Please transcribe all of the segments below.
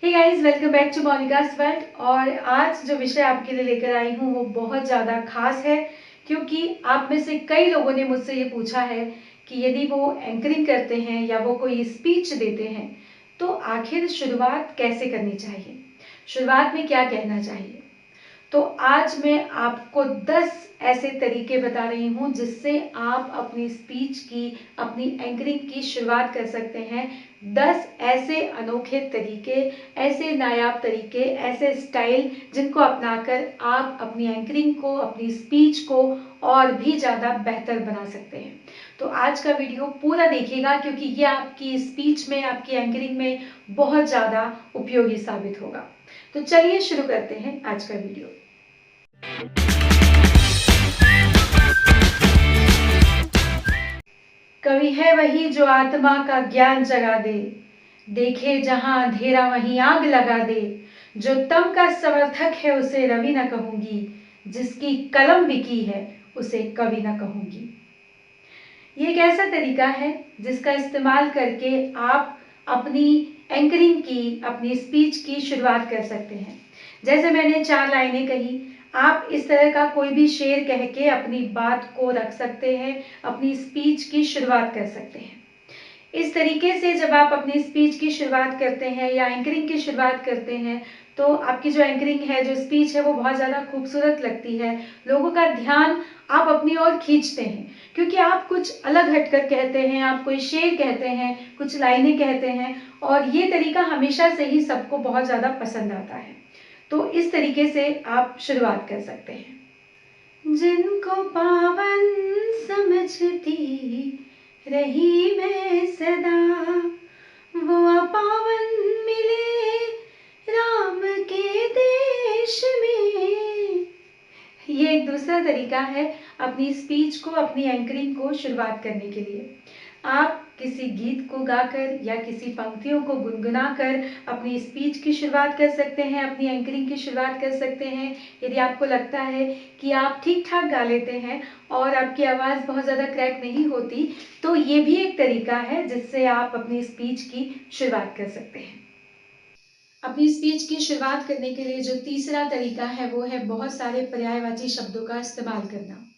Hey guys, welcome back to Monica's world. और आज जो विषय आपके लिए लेकर आई हूँ वो बहुत ज़्यादा खास है, क्योंकि आप में से कई लोगों ने मुझसे ये पूछा है कि यदि वो एंकरिंग करते हैं या वो कोई स्पीच देते हैं तो आखिर शुरुआत कैसे करनी चाहिए, शुरुआत में क्या कहना चाहिए। तो आज मैं आपको 10 ऐसे तरीके बता रही हूँ जिससे आप अपनी स्पीच की, अपनी एंकरिंग की शुरुआत कर सकते हैं। 10 ऐसे अनोखे तरीके, ऐसे नायाब तरीके, ऐसे स्टाइल जिनको अपनाकर आप अपनी एंकरिंग को, अपनी स्पीच को और भी ज़्यादा बेहतर बना सकते हैं। तो आज का वीडियो पूरा देखिएगा, क्योंकि ये आपकी स्पीच में, आपकी एंकरिंग में बहुत ज़्यादा उपयोगी साबित होगा। तो चलिए शुरू करते हैं आज का वीडियो। कवि है वही जो आत्मा का ज्ञान जगा दे, देखे जहां अंधेरा वहीं आग लगा दे। जो तम का समर्थक है उसे रवि न कहूंगी, जिसकी कलम बिकी है उसे कवि न कहूंगी। ये एक ऐसा तरीका है जिसका इस्तेमाल करके आप अपनी एंकरिंग की, अपनी स्पीच की शुरुआत कर सकते हैं। जैसे मैंने 4 लाइनें कही, आप इस तरह का कोई भी शेर कह के अपनी बात को रख सकते हैं, अपनी स्पीच की शुरुआत कर सकते हैं। इस तरीके से जब आप अपनी स्पीच की शुरुआत करते हैं या एंकरिंग की शुरुआत करते हैं तो आपकी जो एंकरिंग है, जो स्पीच है, वो बहुत ज़्यादा खूबसूरत लगती है। लोगों का ध्यान आप अपनी ओर खींचते हैं, क्योंकि आप कुछ अलग हटकर कहते हैं, आप कोई शेर कहते हैं, कुछ लाइनें कहते हैं, और ये तरीका हमेशा से ही सबको बहुत ज़्यादा पसंद आता है। तो इस तरीके से आप शुरुआत कर सकते हैं। जिनको पावन समझती रही मैं सदा, वो अपावन मिले राम के देश में। ये एक दूसरा तरीका है अपनी स्पीच को, अपनी एंकरिंग को शुरुआत करने के लिए। आप किसी गीत को गाकर या किसी पंक्तियों को गुनगुनाकर अपनी स्पीच की शुरुआत कर सकते हैं, अपनी एंकरिंग की शुरुआत कर सकते हैं। यदि आपको लगता है कि आप ठीक ठाक गा लेते हैं और आपकी आवाज़ बहुत ज़्यादा क्रैक नहीं होती, तो ये भी एक तरीका है जिससे आप अपनी स्पीच की शुरुआत कर सकते हैं। अपनी स्पीच की शुरुआत करने के लिए जो तीसरा तरीका है वो है बहुत सारे पर्यायवाची शब्दों का इस्तेमाल करना।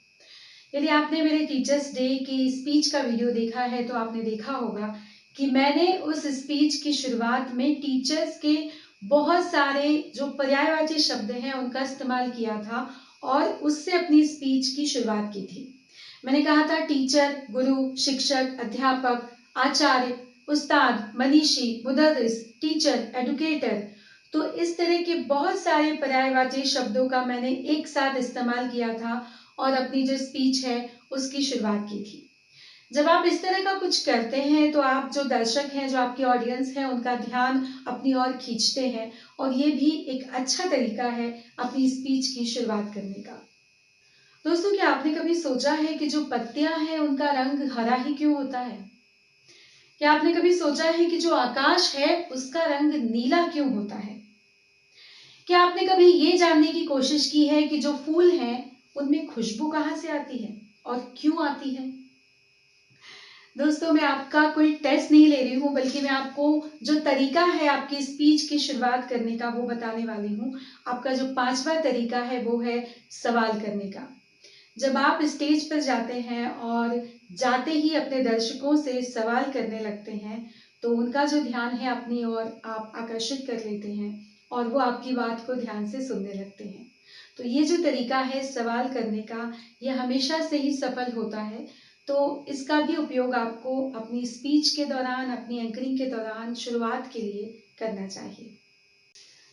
यदि आपने मेरे टीचर्स डे की स्पीच का वीडियो देखा है तो आपने देखा होगा कि मैंने उस स्पीच की शुरुआत में टीचर्स के बहुत सारे जो पर्यायवाची शब्द हैं उनका इस्तेमाल किया था और उससे अपनी स्पीच की शुरुआत की थी। मैंने कहा था टीचर, गुरु, शिक्षक, अध्यापक, आचार्य, उस्ताद, मनीषी, मुदर्रिस, टीचर, एडुकेटर। तो इस तरह के बहुत सारे पर्यायवाची शब्दों का मैंने एक साथ इस्तेमाल किया था और अपनी जो स्पीच है उसकी शुरुआत की थी। जब आप इस तरह का कुछ करते हैं तो आप जो दर्शक हैं, जो आपकी ऑडियंस है, उनका ध्यान अपनी ओर खींचते हैं, और ये भी एक अच्छा तरीका है अपनी स्पीच की शुरुआत करने का। दोस्तों, क्या आपने कभी सोचा है कि जो पत्तियां हैं उनका रंग हरा ही क्यों होता है? क्या आपने कभी सोचा है कि जो आकाश है उसका रंग नीला क्यों होता है? क्या आपने कभी ये जानने की कोशिश की है कि जो फूल हैं उनमें खुशबू कहाँ से आती है और क्यों आती है? दोस्तों, मैं आपका कोई टेस्ट नहीं ले रही हूँ, बल्कि मैं आपको जो तरीका है आपकी स्पीच की शुरुआत करने का वो बताने वाली हूँ। आपका जो 5वां तरीका है वो है सवाल करने का। जब आप स्टेज पर जाते हैं और जाते ही अपने दर्शकों से सवाल करने लगते हैं तो उनका जो ध्यान है अपनी ओर आप आकर्षित कर लेते हैं और वो आपकी बात को ध्यान से सुनने लगते हैं। तो ये जो तरीका है सवाल करने का, ये हमेशा से ही सफल होता है। तो इसका भी उपयोग आपको अपनी स्पीच के दौरान, अपनी एंकरिंग के दौरान शुरुआत के लिए करना चाहिए।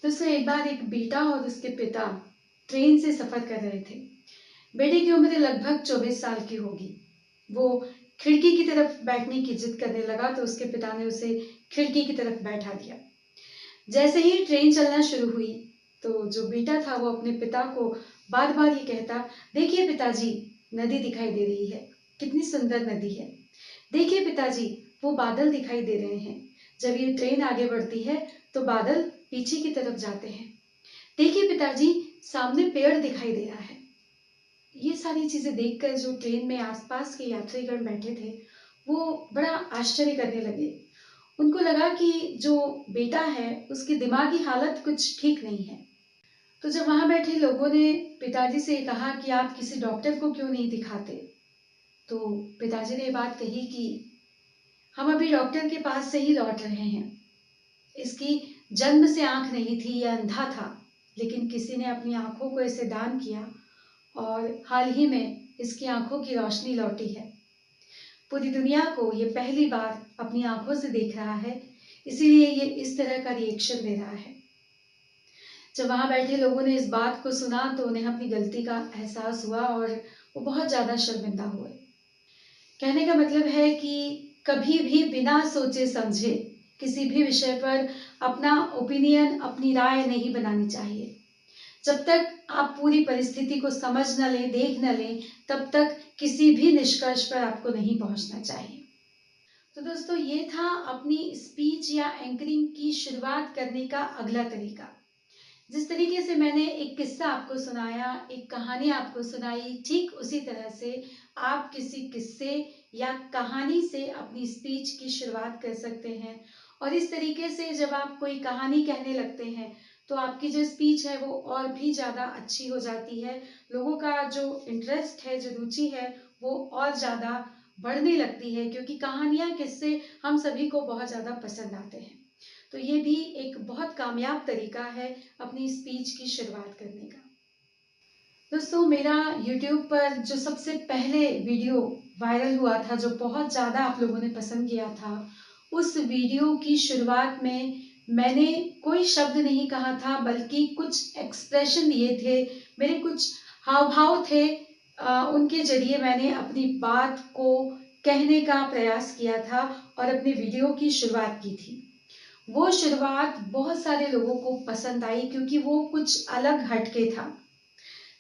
दोस्तों, एक बार एक बेटा और उसके पिता ट्रेन से सफर कर रहे थे। बेटे की उम्र लगभग 24 साल की होगी। वो खिड़की की तरफ बैठने की जिद करने लगा तो उसके पिता ने उसे खिड़की की तरफ बैठा दिया। जैसे ही ट्रेन चलना शुरू हुई तो जो बेटा था वो अपने पिता को बार बार ये कहता, देखिए पिताजी, नदी दिखाई दे रही है, कितनी सुंदर नदी है। देखिए पिताजी, वो बादल दिखाई दे रहे हैं। जब ये ट्रेन आगे बढ़ती है तो बादल पीछे की तरफ जाते हैं। देखिए पिताजी, सामने पेड़ दिखाई दे रहा है। ये सारी चीजें देखकर जो ट्रेन में आसपास के यात्रीगण बैठे थे वो बड़ा आश्चर्य करने लगे उनको लगा कि जो बेटा है उसकी दिमागी हालत कुछ ठीक नहीं है। तो जब वहाँ बैठे लोगों ने पिताजी से कहा कि आप किसी डॉक्टर को क्यों नहीं दिखाते, तो पिताजी ने ये बात कही कि हम अभी डॉक्टर के पास से ही लौट रहे हैं। इसकी जन्म से आंख नहीं थी, यह अंधा था, लेकिन किसी ने अपनी आंखों को इसे दान किया और हाल ही में इसकी आंखों की रोशनी लौटी है। पूरी दुनिया को ये पहली बार अपनी आंखों से देख रहा है, इसीलिए ये इस तरह का रिएक्शन दे रहा है। जब वहां बैठे लोगों ने इस बात को सुना तो उन्हें अपनी गलती का एहसास हुआ और वो बहुत ज्यादा शर्मिंदा हुए। कहने का मतलब है कि कभी भी बिना सोचे समझे किसी भी विषय पर अपना ओपिनियन, अपनी राय नहीं बनानी चाहिए। जब तक आप पूरी परिस्थिति को समझ न लें, देख न लें, तब तक किसी भी निष्कर्ष पर आपको नहीं पहुंचना चाहिए। तो दोस्तों, ये था अपनी स्पीच या एंकरिंग की शुरुआत करने का अगला तरीका। जिस तरीके से मैंने एक किस्सा आपको सुनाया, एक कहानी आपको सुनाई, ठीक उसी तरह से आप किसी किस्से या कहानी से अपनी स्पीच की शुरुआत कर सकते हैं। और इस तरीके से जब आप कोई कहानी कहने लगते हैं तो आपकी जो स्पीच है वो और भी ज़्यादा अच्छी हो जाती है। लोगों का जो इंटरेस्ट है, जो रुचि है, वो और ज़्यादा बढ़ने लगती है, क्योंकि कहानियाँ, किस्से हम सभी को बहुत ज़्यादा पसंद आते हैं। तो ये भी एक बहुत कामयाब तरीका है अपनी स्पीच की शुरुआत करने का। दोस्तों, मेरा YouTube पर जो सबसे पहले वीडियो वायरल हुआ था, जो बहुत ज़्यादा आप लोगों ने पसंद किया था, उस वीडियो की शुरुआत में मैंने कोई शब्द नहीं कहा था, बल्कि कुछ एक्सप्रेशन दिए थे, मेरे कुछ हाव भाव थे। उनके जरिए मैंने अपनी बात को कहने का प्रयास किया था और अपने वीडियो की शुरुआत की थी। वो शुरुआत बहुत सारे लोगों को पसंद आई, क्योंकि वो कुछ अलग हटके था।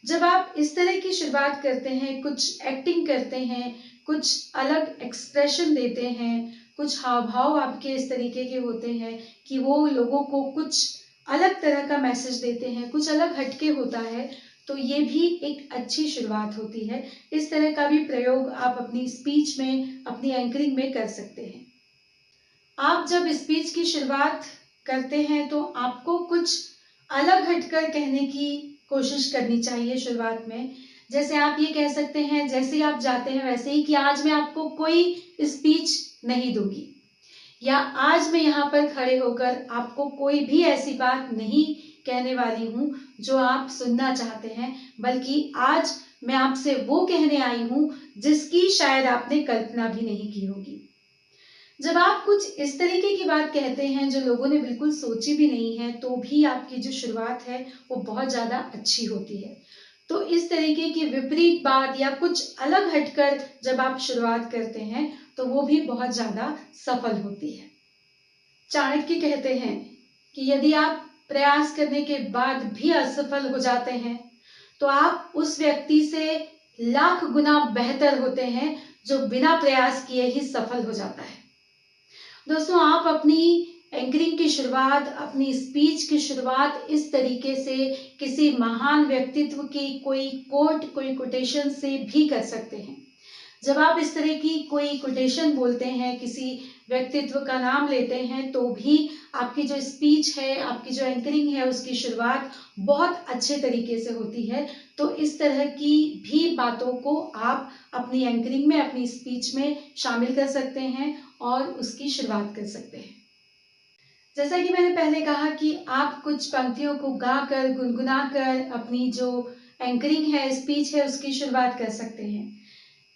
जब आप इस तरह की शुरुआत करते हैं, कुछ एक्टिंग करते हैं, कुछ अलग एक्सप्रेशन देते हैं, कुछ हाव भाव आपके इस तरीके के होते हैं कि वो लोगों को कुछ अलग तरह का मैसेज देते हैं, कुछ अलग हटके होता है, तो ये भी एक अच्छी शुरुआत होती है। इस तरह का भी प्रयोग आप अपनी स्पीच में, अपनी एंकरिंग में कर सकते हैं। आप जब स्पीच की शुरुआत करते हैं तो आपको कुछ अलग हटकर कहने की कोशिश करनी चाहिए शुरुआत में। जैसे आप ये कह सकते हैं, जैसे ही आप जाते हैं वैसे ही, कि आज मैं आपको कोई स्पीच नहीं दूंगी, या आज मैं यहाँ पर खड़े होकर आपको कोई भी ऐसी बात नहीं कहने वाली हूँ जो आप सुनना चाहते हैं, बल्कि आज मैं आपसे वो कहने आई हूँ जिसकी शायद आपने कल्पना भी नहीं की होगी। जब आप कुछ इस तरीके की बात कहते हैं जो लोगों ने बिल्कुल सोची भी नहीं है, तो भी आपकी जो शुरुआत है वो बहुत ज्यादा अच्छी होती है। तो इस तरीके की विपरीत बात या कुछ अलग हटकर जब आप शुरुआत करते हैं तो वो भी बहुत ज्यादा सफल होती है। चाणक्य कहते हैं कि यदि आप प्रयास करने के बाद भी असफल हो जाते हैं तो आप उस व्यक्ति से लाख गुना बेहतर होते हैं जो बिना प्रयास किए ही सफल हो जाता है। दोस्तों, आप अपनी एंकरिंग की शुरुआत, अपनी स्पीच की शुरुआत इस तरीके से किसी महान व्यक्तित्व की कोई कोट, कोई कोटेशन से भी कर सकते हैं। जब आप इस तरह की कोई कोटेशन बोलते हैं, किसी व्यक्तित्व का नाम लेते हैं, तो भी आपकी जो स्पीच है, आपकी जो एंकरिंग है, उसकी शुरुआत बहुत अच्छे तरीके से होती है। तो इस तरह की भी बातों को आप अपनी एंकरिंग में, अपनी स्पीच में शामिल कर सकते हैं और उसकी शुरुआत कर सकते हैं। जैसा कि मैंने पहले कहा कि आप कुछ पंक्तियों को गाकर, गुनगुनाकर अपनी जो एंकरिंग है, स्पीच है, उसकी शुरुआत कर सकते हैं।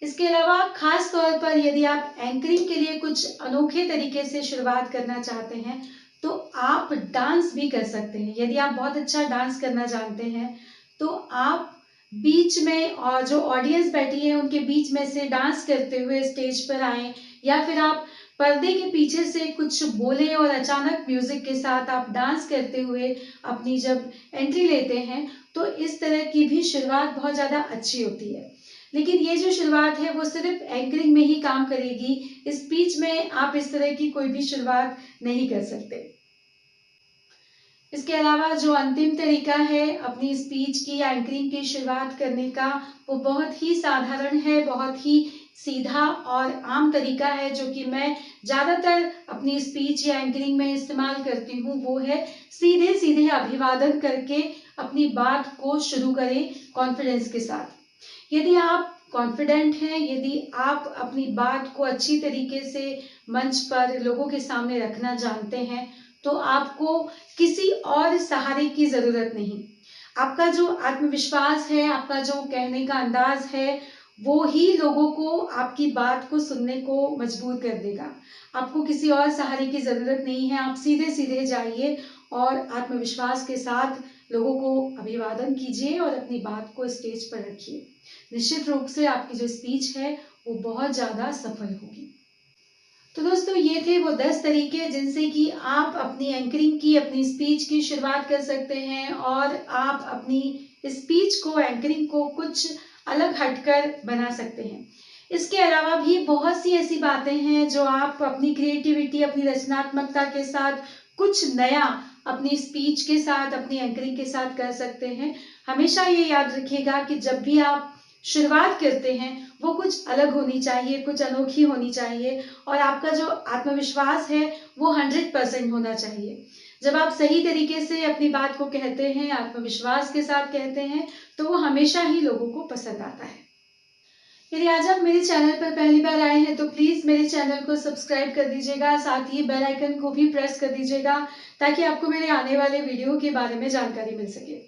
इसके अलावा खास तौर पर यदि आप एंकरिंग के लिए कुछ अनोखे तरीके से शुरुआत करना चाहते हैं तो आप डांस भी कर सकते हैं। यदि आप बहुत अच्छा डांस करना जानते हैं तो आप बीच में, और जो ऑडियंस बैठी है उनके बीच में से डांस करते हुए स्टेज पर आए, या फिर आप पर्दे के पीछे से कुछ बोले और अचानक म्यूजिक के साथ आप डांस करते हुए अपनी जब एंट्री लेते हैं, तो इस तरह की भी शुरुआत बहुत ज्यादा अच्छी होती है। लेकिन ये जो शुरुआत है वो सिर्फ एंकरिंग में ही काम करेगी, स्पीच में आप इस तरह की कोई भी शुरुआत नहीं कर सकते। इसके अलावा जो अंतिम तरीका है अपनी स्पीच की या एंकरिंग की शुरुआत करने का, वो बहुत ही साधारण है, बहुत ही सीधा और आम तरीका है जो कि मैं ज़्यादातर अपनी स्पीच या एंकरिंग में इस्तेमाल करती हूँ, वो है सीधे सीधे अभिवादन करके अपनी बात को शुरू करें कॉन्फिडेंस के साथ। यदि आप कॉन्फिडेंट हैं, यदि आप अपनी बात को अच्छी तरीके से मंच पर लोगों के सामने रखना जानते हैं, तो आपको किसी और सहारे की ज़रूरत नहीं। आपका जो आत्मविश्वास है, आपका जो कहने का अंदाज है, वो ही लोगों को आपकी बात को सुनने को मजबूर कर देगा। आपको किसी और सहारे की ज़रूरत नहीं है। आप सीधे सीधे जाइए और आत्मविश्वास के साथ लोगों को अभिवादन कीजिए और अपनी बात को स्टेज पर रखिए। निश्चित रूप से आपकी जो स्पीच है वो बहुत ज़्यादा सफल होगी। तो दोस्तों, ये थे वो 10 तरीके जिनसे कि आप अपनी एंकरिंग की, अपनी स्पीच की शुरुआत कर सकते हैं और आप अपनी स्पीच को, एंकरिंग को कुछ अलग हटकर बना सकते हैं। इसके अलावा भी बहुत सी ऐसी बातें हैं जो आप अपनी क्रिएटिविटी, अपनी रचनात्मकता के साथ कुछ नया अपनी स्पीच के साथ, अपनी एंकरिंग के साथ कर सकते हैं। हमेशा ये याद रखिएगा कि जब भी आप शुरुआत करते हैं वो कुछ अलग होनी चाहिए, कुछ अनोखी होनी चाहिए और आपका जो आत्मविश्वास है वो 100% होना चाहिए। जब आप सही तरीके से अपनी बात को कहते हैं, आत्मविश्वास के साथ कहते हैं, तो वो हमेशा ही लोगों को पसंद आता है। यदि आज आप मेरे चैनल पर पहली बार आए हैं तो प्लीज मेरे चैनल को सब्सक्राइब कर दीजिएगा, साथ ही बेल आइकन को भी प्रेस कर दीजिएगा ताकि आपको मेरे आने वाले वीडियो के बारे में जानकारी मिल सके।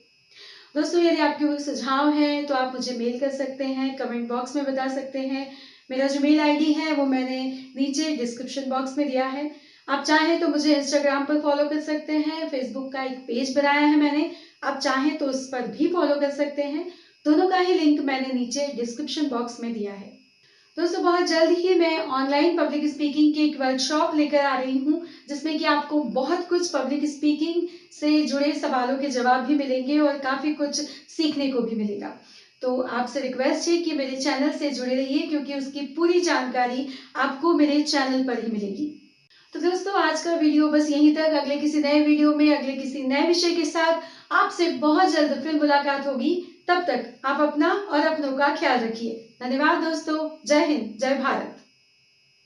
दोस्तों, यदि आपके कोई सुझाव हैं तो आप मुझे मेल कर सकते हैं, कमेंट बॉक्स में बता सकते हैं। मेरा जो मेल आईडी है वो मैंने नीचे डिस्क्रिप्शन बॉक्स में दिया है। आप चाहें तो मुझे इंस्टाग्राम पर फॉलो कर सकते हैं, फेसबुक का एक पेज बनाया है मैंने, आप चाहें तो उस पर भी फॉलो कर सकते हैं। दोनों का ही लिंक मैंने नीचे डिस्क्रिप्शन बॉक्स में दिया है। दोस्तों, बहुत जल्द ही मैं ऑनलाइन पब्लिक स्पीकिंग की एक वर्कशॉप लेकर आ रही हूँ जिसमें कि आपको बहुत कुछ पब्लिक स्पीकिंग से जुड़े सवालों के जवाब भी मिलेंगे और काफ़ी कुछ सीखने को भी मिलेगा। तो आपसे रिक्वेस्ट है कि मेरे चैनल से जुड़े रहिए क्योंकि उसकी पूरी जानकारी आपको मेरे चैनल पर ही मिलेगी। तो दोस्तों, आज का वीडियो बस यहीं तक। अगले किसी नए वीडियो में, अगले किसी नए विषय के साथ आपसे बहुत जल्द फिर मुलाकात होगी। तब तक आप अपना और अपनों का ख्याल रखिए। धन्यवाद दोस्तों। जय हिंद, जय भारत।